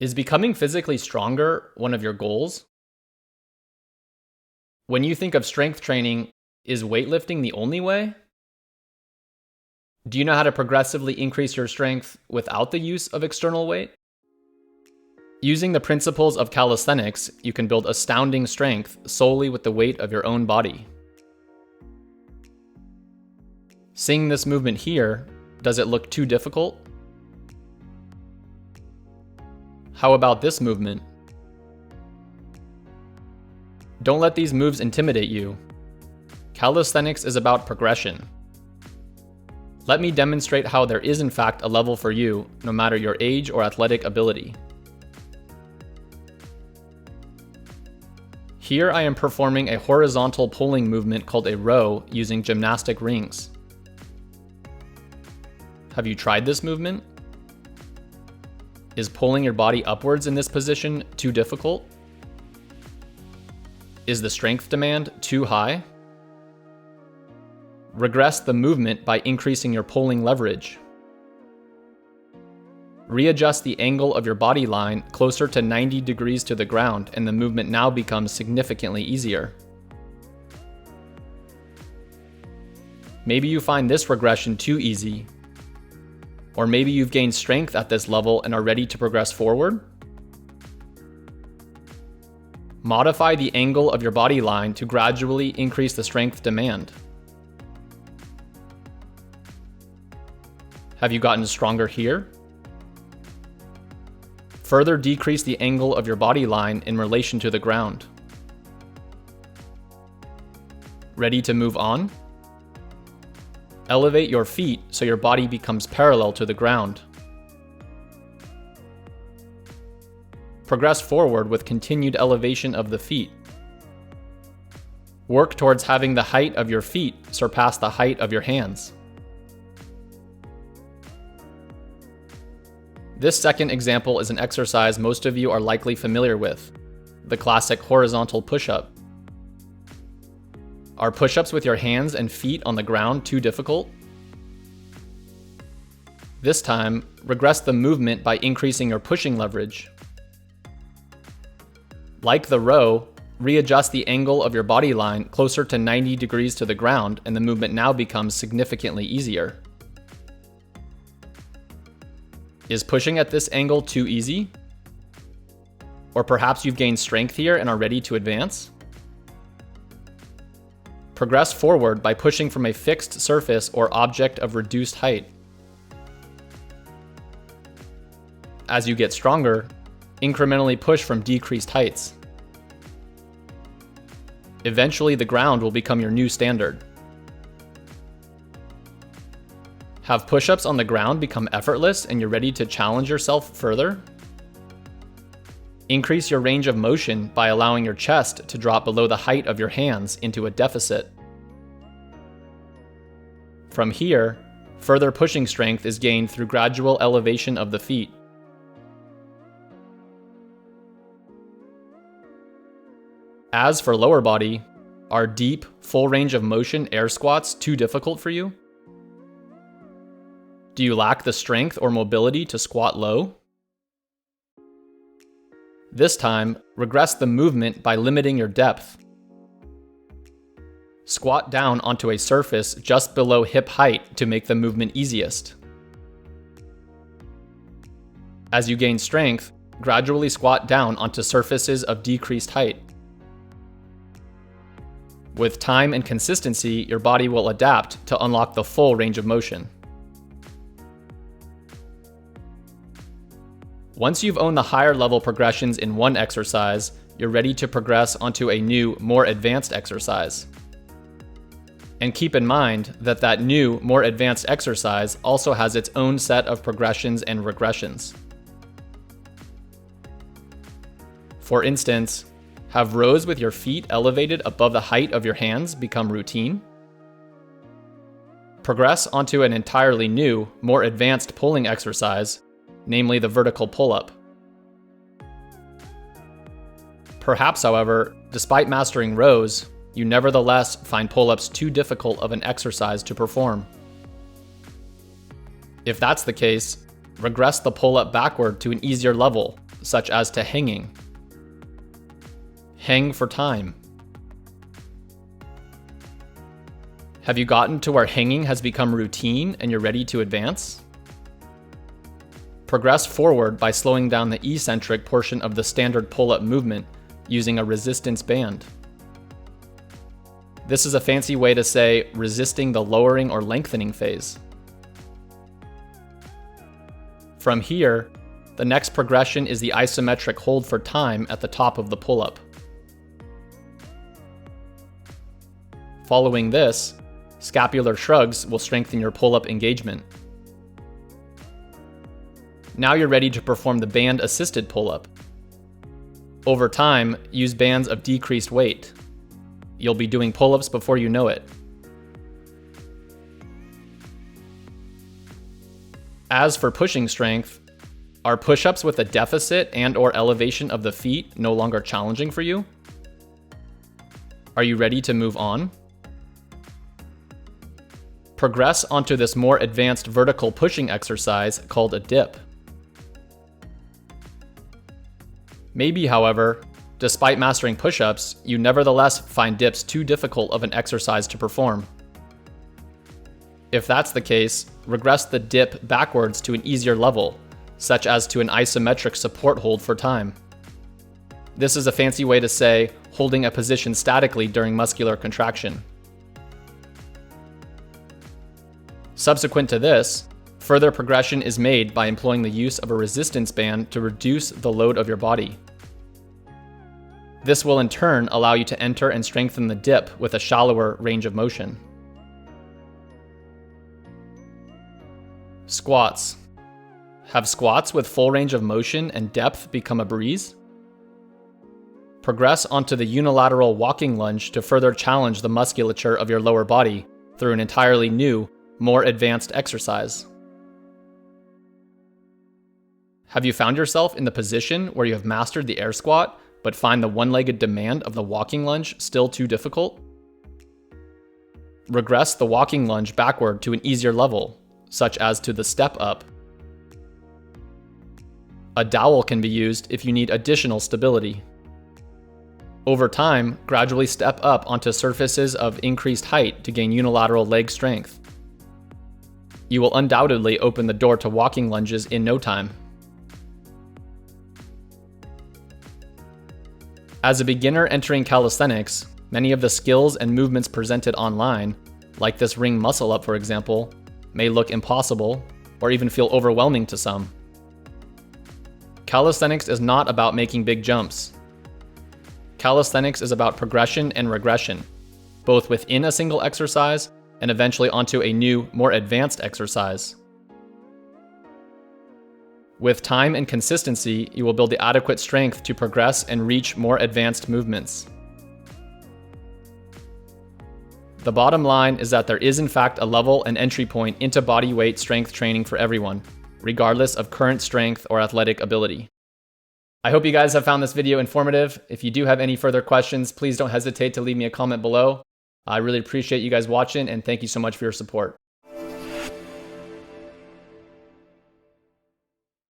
Is becoming physically stronger one of your goals? When you think of strength training, is weightlifting the only way? Do you know how to progressively increase your strength without the use of external weight? Using the principles of calisthenics, you can build astounding strength solely with the weight of your own body. Seeing this movement here, does it look too difficult? How about this movement? Don't let these moves intimidate you. Calisthenics is about progression. Let me demonstrate how there is in fact a level for you, no matter your age or athletic ability. Here I am performing a horizontal pulling movement called a row using gymnastic rings. Have you tried this movement? Is pulling your body upwards in this position too difficult? Is the strength demand too high? Regress the movement by increasing your pulling leverage. Readjust the angle of your body line closer to 90 degrees to the ground, and the movement now becomes significantly easier. Maybe you find this regression too easy. Or maybe you've gained strength at this level and are ready to progress forward. Modify the angle of your body line to gradually increase the strength demand. Have you gotten stronger here? Further decrease the angle of your body line in relation to the ground. Ready to move on? Elevate your feet so your body becomes parallel to the ground. Progress forward with continued elevation of the feet. Work towards having the height of your feet surpass the height of your hands. This second example is an exercise most of you are likely familiar with, the classic horizontal push-up. Are push-ups with your hands and feet on the ground too difficult? This time, regress the movement by increasing your pushing leverage. Like the row, readjust the angle of your body line closer to 90 degrees to the ground, and the movement now becomes significantly easier. Is pushing at this angle too easy? Or perhaps you've gained strength here and are ready to advance? Progress forward by pushing from a fixed surface or object of reduced height. As you get stronger, incrementally push from decreased heights. Eventually, the ground will become your new standard. Have push-ups on the ground become effortless and you're ready to challenge yourself further? Increase your range of motion by allowing your chest to drop below the height of your hands into a deficit. From here, further pushing strength is gained through gradual elevation of the feet. As for lower body, are deep, full range of motion air squats too difficult for you? Do you lack the strength or mobility to squat low? This time, regress the movement by limiting your depth. Squat down onto a surface just below hip height to make the movement easiest. As you gain strength, gradually squat down onto surfaces of decreased height. With time and consistency, your body will adapt to unlock the full range of motion. Once you've owned the higher level progressions in one exercise, you're ready to progress onto a new, more advanced exercise. And keep in mind that that new, more advanced exercise also has its own set of progressions and regressions. For instance, have rows with your feet elevated above the height of your hands become routine? Progress onto an entirely new, more advanced pulling exercise, namely the vertical pull-up. Perhaps, however, despite mastering rows, you nevertheless find pull-ups too difficult of an exercise to perform. If that's the case, regress the pull-up backward to an easier level such as to hanging. Hang for time. Have you gotten to where hanging has become routine and you're ready to advance? Progress forward by slowing down the eccentric portion of the standard pull-up movement using a resistance band. This is a fancy way to say resisting the lowering or lengthening phase. From here, the next progression is the isometric hold for time at the top of the pull-up. Following this, scapular shrugs will strengthen your pull-up engagement. Now you're ready to perform the band-assisted pull-up. Over time, use bands of decreased weight. You'll be doing pull-ups before you know it. As for pushing strength, are push-ups with a deficit and/or elevation of the feet no longer challenging for you? Are you ready to move on? Progress onto this more advanced vertical pushing exercise called a dip. Maybe, however, despite mastering push-ups, you nevertheless find dips too difficult of an exercise to perform. If that's the case, regress the dip backwards to an easier level, such as to an isometric support hold for time. This is a fancy way to say holding a position statically during muscular contraction. Subsequent to this, further progression is made by employing the use of a resistance band to reduce the load of your body. This will in turn allow you to enter and strengthen the dip with a shallower range of motion. Squats. Have squats with full range of motion and depth become a breeze? Progress onto the unilateral walking lunge to further challenge the musculature of your lower body through an entirely new, more advanced exercise. Have you found yourself in the position where you have mastered the air squat, but find the one-legged demand of the walking lunge still too difficult? Regress the walking lunge backward to an easier level, such as to the step up. A dowel can be used if you need additional stability. Over time, gradually step up onto surfaces of increased height to gain unilateral leg strength. You will undoubtedly open the door to walking lunges in no time. As a beginner entering calisthenics, many of the skills and movements presented online, like this ring muscle up for example, may look impossible or even feel overwhelming to some. Calisthenics is not about making big jumps. Calisthenics is about progression and regression, both within a single exercise and eventually onto a new, more advanced exercise. With time and consistency, you will build the adequate strength to progress and reach more advanced movements. The bottom line is that there is in fact a level and entry point into body weight strength training for everyone, regardless of current strength or athletic ability. I hope you guys have found this video informative. If you do have any further questions, please don't hesitate to leave me a comment below. I really appreciate you guys watching, and thank you so much for your support.